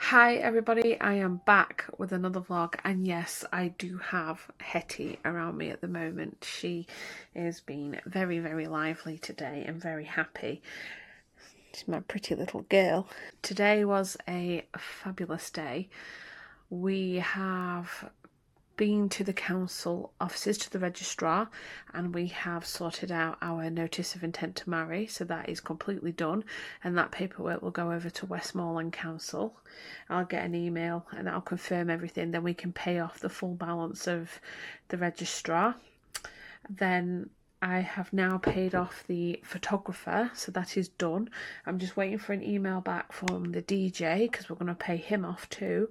Hi everybody, I am back with another vlog, and yes, I do have Hetty around me at the moment. She is being very lively today and very happy. She's my pretty little girl. Today was a fabulous day. We have been to the council offices, to the registrar, and we have sorted out our notice of intent to marry, so that is completely done, and that paperwork will go over to Westmoreland Council. I'll get an email and I'll confirm everything, then we can pay off the full balance of the registrar. Then I have now paid off the photographer, so that is done. I'm just waiting for an email back from the DJ because we're going to pay him off too.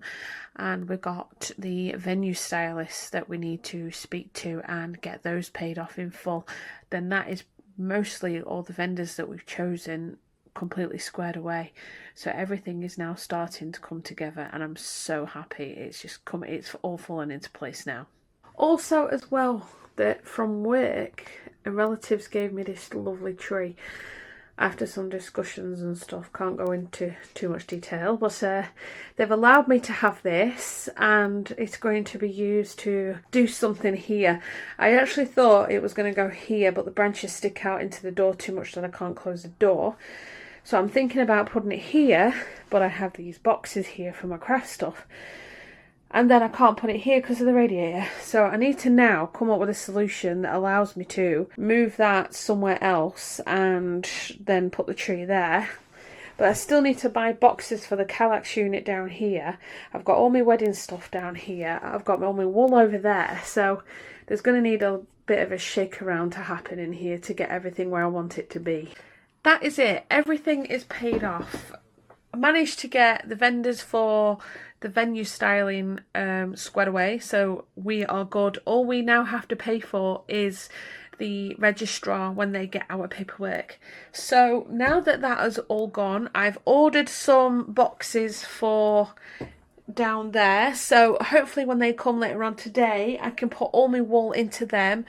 And we got the venue stylist that we need to speak to and get those paid off in full. Then that is mostly all the vendors that we've chosen completely squared away. So everything is now starting to come together and I'm so happy. It's all falling into place now. Also as well, that from work, relatives gave me this lovely tree after some discussions and stuff. Can't go into too much detail, but they've allowed me to have this and it's going to be used to do something here. I actually thought it was going to go here, but the branches stick out into the door too much that I can't close the door. So I'm thinking about putting it here, but I have these boxes here for my craft stuff. And then I can't put it here because of the radiator. So I need to now come up with a solution that allows me to move that somewhere else and then put the tree there. But I still need to buy boxes for the Kallax unit down here. I've got all my wedding stuff down here. I've got all my wool over there. So there's going to need a bit of a shake around to happen in here to get everything where I want it to be. That is it. Everything is paid off. I managed to get the vendors for the venue styling squared away, so we are good. All we now have to pay for is the registrar when they get our paperwork. So now that that has all gone, I've ordered some boxes for down there, so hopefully when they come later on today I can put all my wool into them.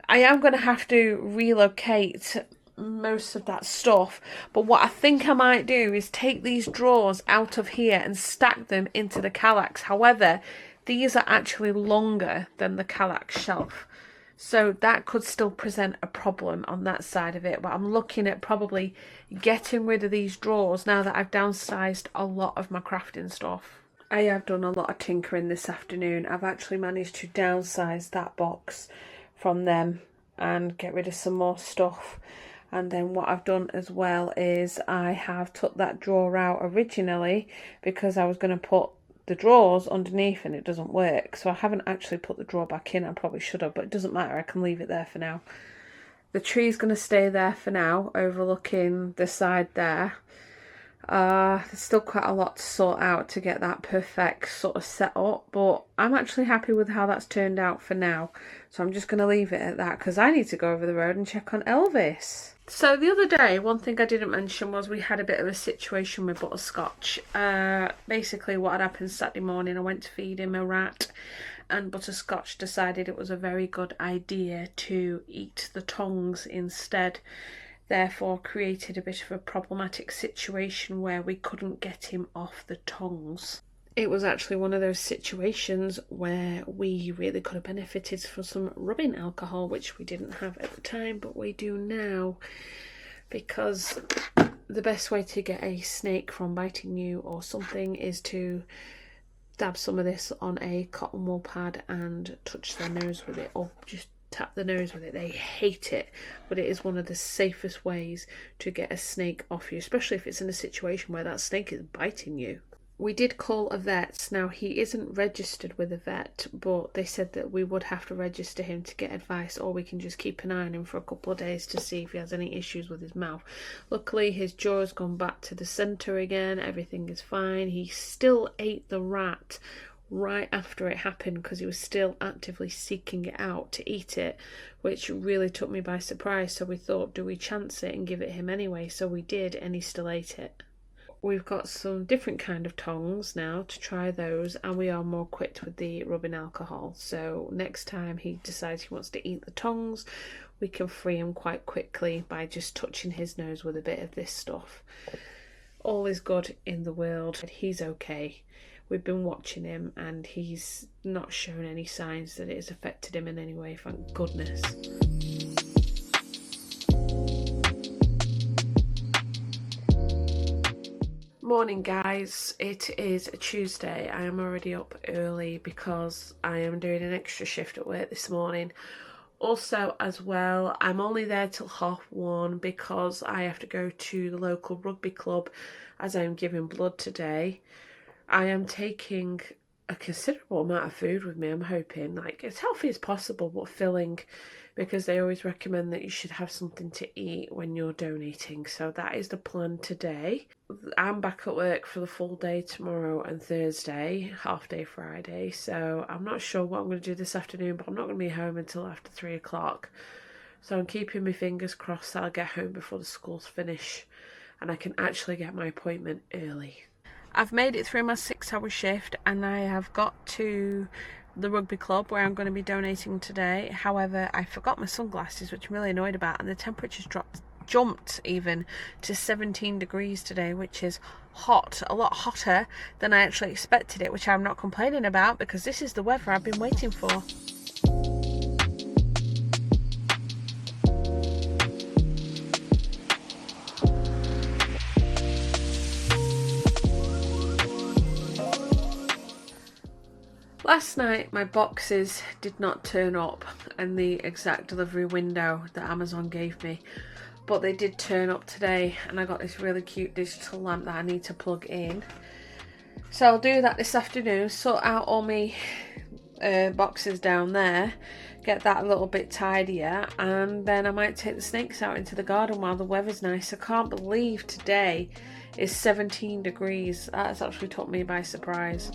I am going to have to relocate most of that stuff, but what I think I might do is take these drawers out of here and stack them into the Kallax. However, these are actually longer than the Kallax shelf, so that could still present a problem on that side of it. But I'm looking at probably getting rid of these drawers now that I've downsized a lot of my crafting stuff. I have done a lot of tinkering this afternoon. I've actually managed to downsize that box from them and get rid of some more stuff. And then what I've done as well is I have took that drawer out originally because I was going to put the drawers underneath and it doesn't work. So I haven't actually put the drawer back in. I probably should have, but it doesn't matter. I can leave it there for now. The tree's going to stay there for now, overlooking the side there. There's still quite a lot to sort out to get that perfect sort of set up, but I'm actually happy with how that's turned out for now. So I'm just going to leave it at that because I need to go over the road and check on Elvis. So the other day, one thing I didn't mention was we had a bit of a situation with Butterscotch. Basically what had happened Saturday morning, I went to feed him a rat and Butterscotch decided it was a very good idea to eat the tongs instead. Therefore created a bit of a problematic situation where we couldn't get him off the tongs. It was actually one of those situations where we really could have benefited from some rubbing alcohol, which we didn't have at the time, but we do now, because the best way to get a snake from biting you or something is to dab some of this on a cotton wool pad and touch their nose with it, or just tap the nose with it. They hate it, but it is one of the safest ways to get a snake off you, especially if it's in a situation where that snake is biting you. We did call a vet. Now, he isn't registered with a vet, but they said that we would have to register him to get advice, or we can just keep an eye on him for a couple of days to see if he has any issues with his mouth. Luckily, his jaw has gone back to the centre again. Everything is fine. He still ate the rat right after it happened because he was still actively seeking it out to eat it, which really took me by surprise. So we thought, do we chance it and give it him anyway? So we did, and he still ate it. We've got some different kind of tongs now to try those, and we are more equipped with the rubbing alcohol. So next time he decides he wants to eat the tongs, we can free him quite quickly by just touching his nose with a bit of this stuff. all is good in the world. He's okay. We've been watching him and he's not shown any signs that it has affected him in any way, thank goodness. Morning guys, it is a Tuesday. I am already up early because I am doing an extra shift at work this morning. Also as well, I'm only there till 1:30 because I have to go to the local rugby club as I am giving blood today. I am taking a considerable amount of food with me. I'm hoping, like, as healthy as possible but filling, because they always recommend that you should have something to eat when you're donating. So that is the plan today. I'm back at work for the full day tomorrow and Thursday, half day Friday. So I'm not sure what I'm going to do this afternoon, but I'm not going to be home until after 3 o'clock. So I'm keeping my fingers crossed that I'll get home before the schools finish and I can actually get my appointment early. I've made it through my 6-hour shift and I have got to the rugby club where I'm going to be donating today. However, I forgot my sunglasses, which I'm really annoyed about, and the temperature's jumped even to 17 degrees today, which is hot, a lot hotter than I actually expected it, which I'm not complaining about because this is the weather I've been waiting for. Last night my boxes did not turn up in the exact delivery window that Amazon gave me, but they did turn up today and I got this really cute digital lamp that I need to plug in. So I'll do that this afternoon, sort out all my boxes down there, get that a little bit tidier, and then I might take the snakes out into the garden while the weather's nice. I can't believe today is 17 degrees. That's actually took me by surprise.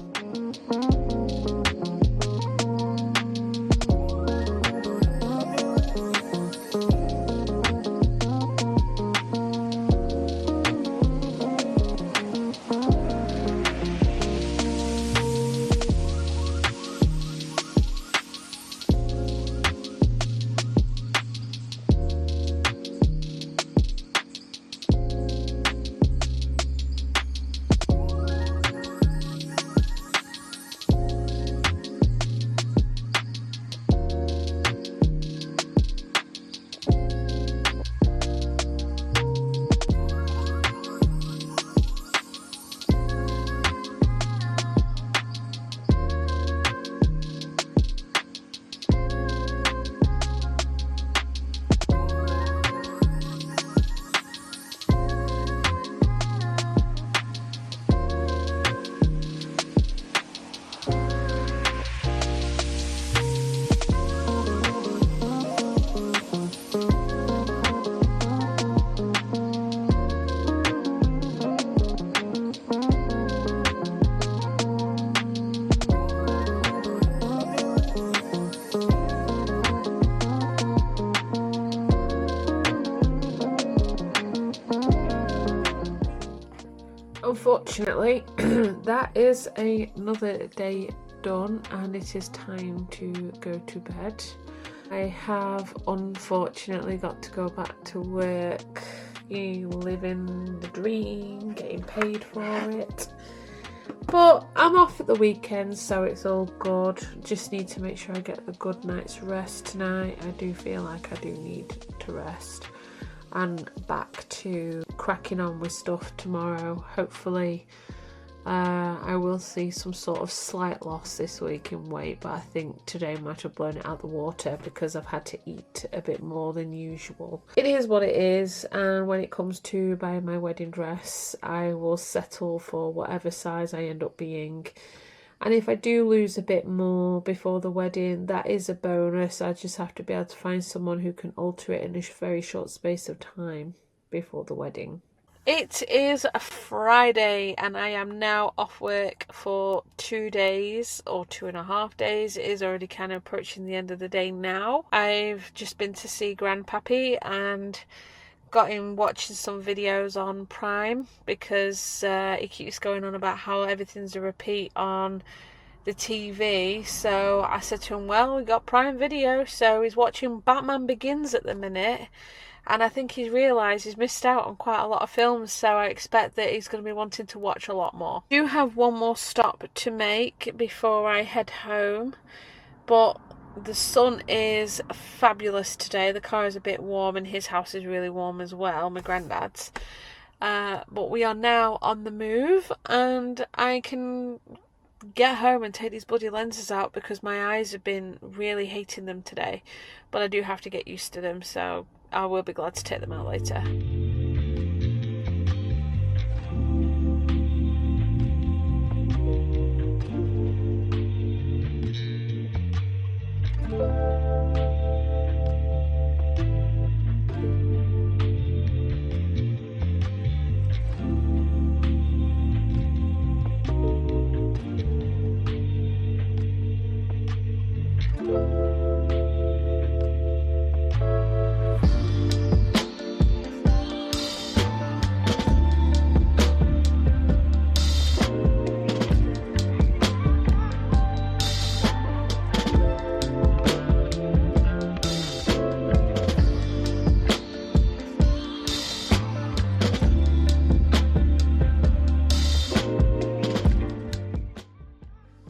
Unfortunately, that is another day done and it is time to go to bed. I have unfortunately got to go back to work, living the dream, getting paid for it. But I'm off at the weekend, so it's all good. Just need to make sure I get a good night's rest tonight. I do feel like I do need to rest. And back to cracking on with stuff tomorrow. Hopefully I will see some sort of slight loss this week in weight, but I think today might have blown it out the water because I've had to eat a bit more than usual. It is what it is, and when it comes to buying my wedding dress, I will settle for whatever size I end up being. And if I do lose a bit more before the wedding, that is a bonus. I just have to be able to find someone who can alter it in a very short space of time before the wedding. It is a Friday and I am now off work for 2 days or 2.5 days. It is already kind of approaching the end of the day now. I've just been to see Grandpappy and got him watching some videos on Prime because he keeps going on about how everything's a repeat on the TV. So I said to him, well, we got Prime Video, so he's watching Batman Begins at the minute, and I think he's realised he's missed out on quite a lot of films, so I expect that he's going to be wanting to watch a lot more. I do have one more stop to make before I head home, but the sun is fabulous today. The car is a bit warm and his house is really warm as well, my granddad's. But we are now on the move, and I can get home and take these bloody lenses out because my eyes have been really hating them today. But I do have to get used to them, so I will be glad to take them out later.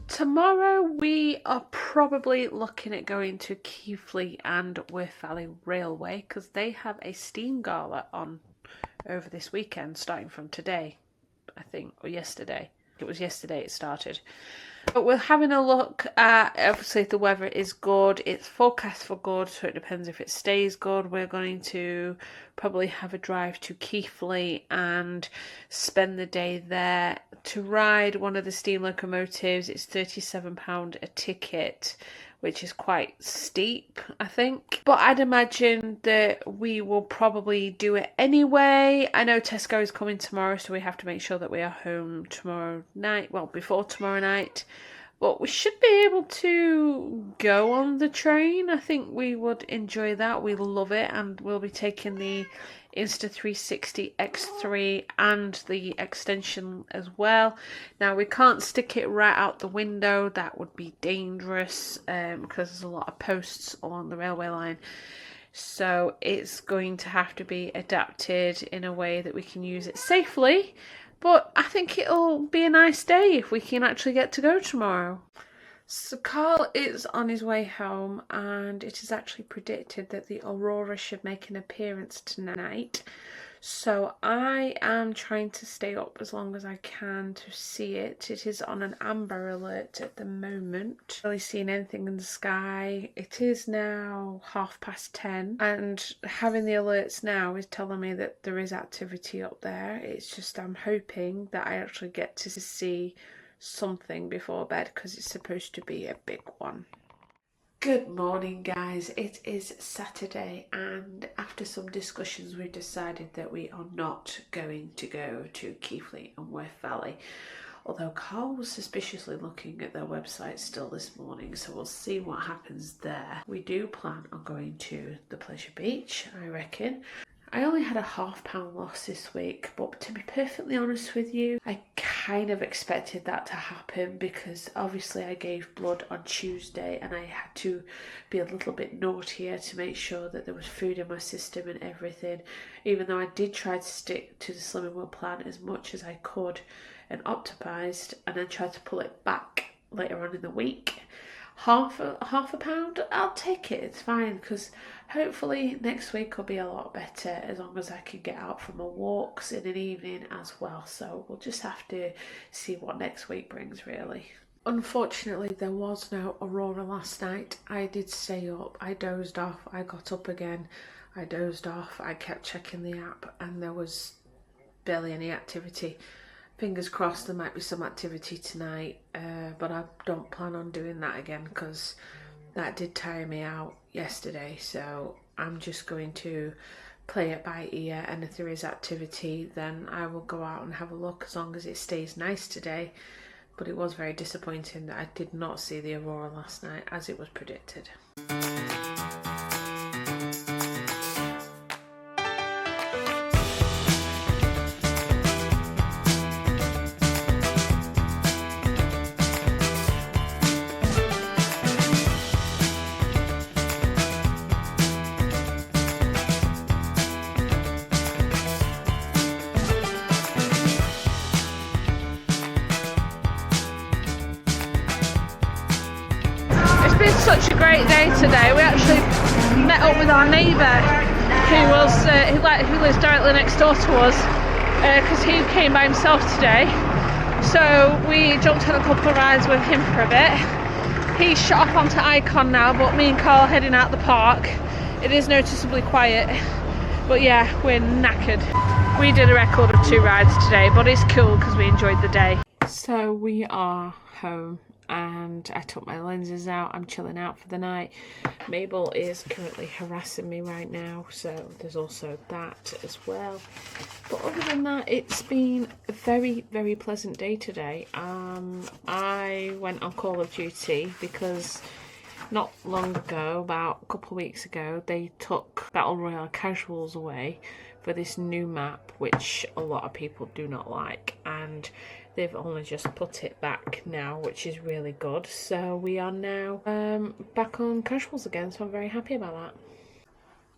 Tomorrow we are probably looking at going to Keighley and Worth Valley Railway because they have a steam gala on over this weekend, starting from today, I think, or yesterday. It was yesterday it started. But we're having a look at, obviously, if the weather is good. It's forecast for good, so it depends if it stays good. We're going to probably have a drive to Keighley and spend the day there to ride one of the steam locomotives. It's £37 a ticket, which is quite steep, I think. But I'd imagine that we will probably do it anyway. I know Tesco is coming tomorrow, so we have to make sure that we are home tomorrow night. Well, before tomorrow night. But we should be able to go on the train. I think we would enjoy that. We love it. And we'll be taking the Insta360 X3 and the extension as well. Now, we can't stick it right out the window. That would be dangerous because there's a lot of posts along the railway line. So it's going to have to be adapted in a way that we can use it safely. But I think it'll be a nice day if we can actually get to go tomorrow. So Carl is on his way home, and it is actually predicted that the aurora should make an appearance tonight. So I am trying to stay up as long as I can to see it. It is on an amber alert at the moment. Not really seeing anything in the sky. It is now 10:30, and having the alerts now is telling me that there is activity up there. It's just I'm hoping that I actually get to see something before bed because it's supposed to be a big one. Good morning, guys. It is Saturday, and after some discussions we've decided that we are not going to go to Keighley and Worth Valley, although Carl was suspiciously looking at their website still this morning, so we'll see what happens there. We do plan on going to the Pleasure Beach, I reckon. I only had a £0.5 loss this week, but to be perfectly honest with you, I kind of expected that to happen because obviously I gave blood on Tuesday and I had to be a little bit naughtier to make sure that there was food in my system and everything, even though I did try to stick to the Slimming World plan as much as I could and optimized, and then tried to pull it back later on in the week. Half a pound, I'll take it, it's fine, because hopefully next week will be a lot better as long as I can get out for my walks in an evening as well. So we'll just have to see what next week brings, really. Unfortunately, there was no aurora last night. I did stay up, I dozed off, I got up again, I dozed off, I kept checking the app and there was barely any activity. Fingers crossed there might be some activity tonight, but I don't plan on doing that again because that did tire me out yesterday. So I'm just going to play it by ear, and if there is activity then I will go out and have a look as long as it stays nice today. But it was very disappointing that I did not see the aurora last night as it was predicted. such a great day today. We actually met up with our neighbour who lives directly next door to us, because he came by himself today. So we jumped on a couple of rides with him for a bit. He's shut off onto Icon now, but me and Carl are heading out the park. It is noticeably quiet, but yeah, we're knackered. We did a record of 2 rides today, but it's cool because we enjoyed the day. So we are home and I took my lenses out. I'm chilling out for the night. Mabel is currently harassing me right now, so there's also that as well. But other than that, it's been a very, very pleasant day today. I went on Call of Duty because not long ago, about a couple of weeks ago, they took Battle Royale casuals away for this new map, which a lot of people do not like, and they've only just put it back now, which is really good. So we are now back on casuals again, so I'm very happy about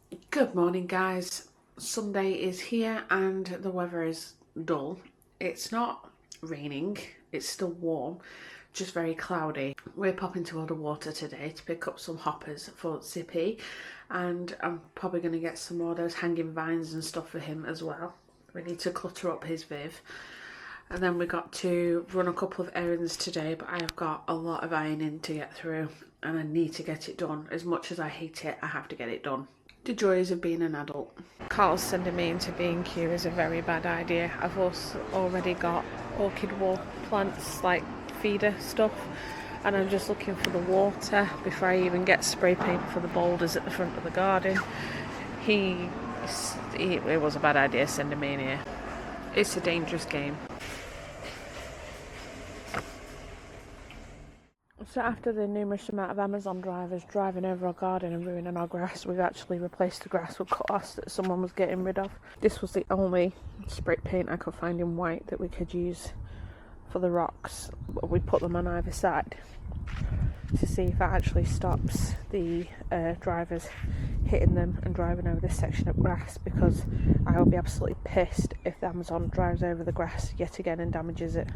that. Good morning, guys. Sunday is here and the weather is dull. It's not raining, it's still warm, just very cloudy. We're popping to Order Water today to pick up some hoppers for Zippy, and I'm probably going to get some more of those hanging vines and stuff for him as well. We need to clutter up his viv. And then we got to run a couple of errands today, but I have got a lot of ironing to get through and I need to get it done. As much as I hate it, I have to get it done. The joys of being an adult. Carl's sending me into B&Q is a very bad idea. I've also already got orchid wall plants, like feeder stuff, and I'm just looking for the water before I even get spray paint for the boulders at the front of the garden. It was a bad idea sending me in here. It's a dangerous game. So after the numerous amount of Amazon drivers driving over our garden and ruining our grass, we've actually replaced the grass with cutlass that someone was getting rid of. This was the only spray paint I could find in white that we could use for the rocks. We put them on either side to see if it actually stops the drivers hitting them and driving over this section of grass, because I will be absolutely pissed if the Amazon drives over the grass yet again and damages it.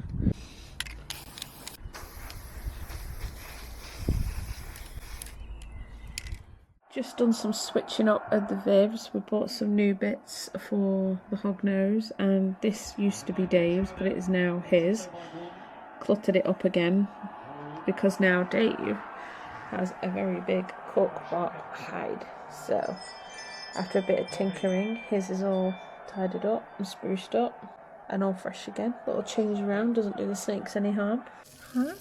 Just done some switching up at the vivs. We bought some new bits for the hognose, and this used to be Dave's but it is now his. Cluttered it up again because now Dave has a very big corkbot hide, so after a bit of tinkering, his is all tidied up and spruced up and all fresh again. Little change around doesn't do the snakes any harm. Huh?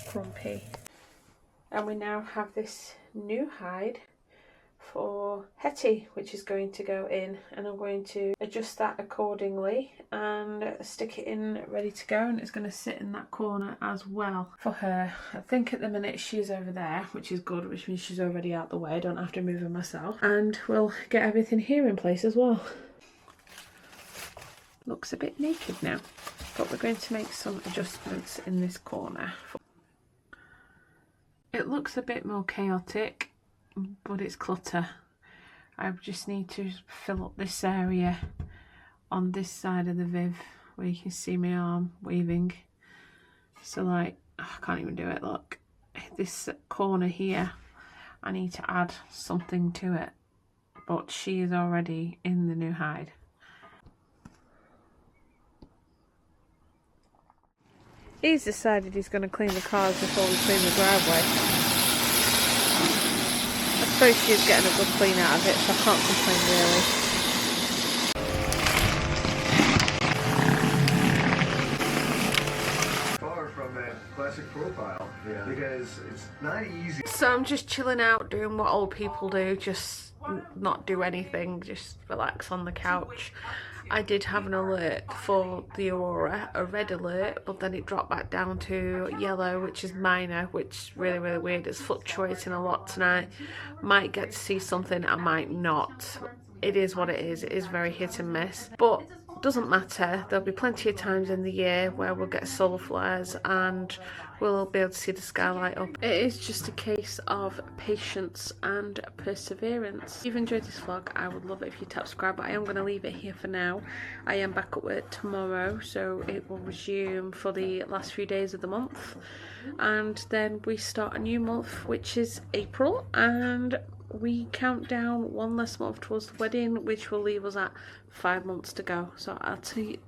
Grumpy. And we now have this new hide for Hetty, which is going to go in, and I'm going to adjust that accordingly and stick it in ready to go, and it's going to sit in that corner as well for her. I think at the minute she's over there, which is good, which means she's already out the way. I don't have to move her myself, and we'll get everything here in place as well. Looks a bit naked now, but we're going to make some adjustments in this corner. It looks a bit more chaotic, but it's clutter. I just need to fill up this area on this side of the viv where you can see my arm weaving. So like, I can't even do it, look. This corner here, I need to add something to it, but she is already in the new hide. He's decided he's going to clean the cars before we clean the driveway. I suppose she's getting a good clean out of it, so I can't complain really. Far from that classic profile, yeah, because it's not easy. So I'm just chilling out, doing what old people do, just not do anything, just relax on the couch. I did have an alert for the Aurora, a red alert, but then it dropped back down to yellow, which is minor, which is really, really weird. It's fluctuating a lot tonight. Might get to see something, I might not. It is what it is. It is very hit and miss. But doesn't matter. There'll be plenty of times in the year where we'll get solar flares and we'll be able to see the sky light up. It is just a case of patience and perseverance. If you've enjoyed this vlog, I would love it if you tap subscribe, but I am going to leave it here for now. I am back at work tomorrow, so it will resume for the last few days of the month, and then we start a new month, which is April, and we count down one less month towards the wedding, which will leave us at 5 months to go. So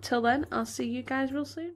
till then, I'll see you guys real soon.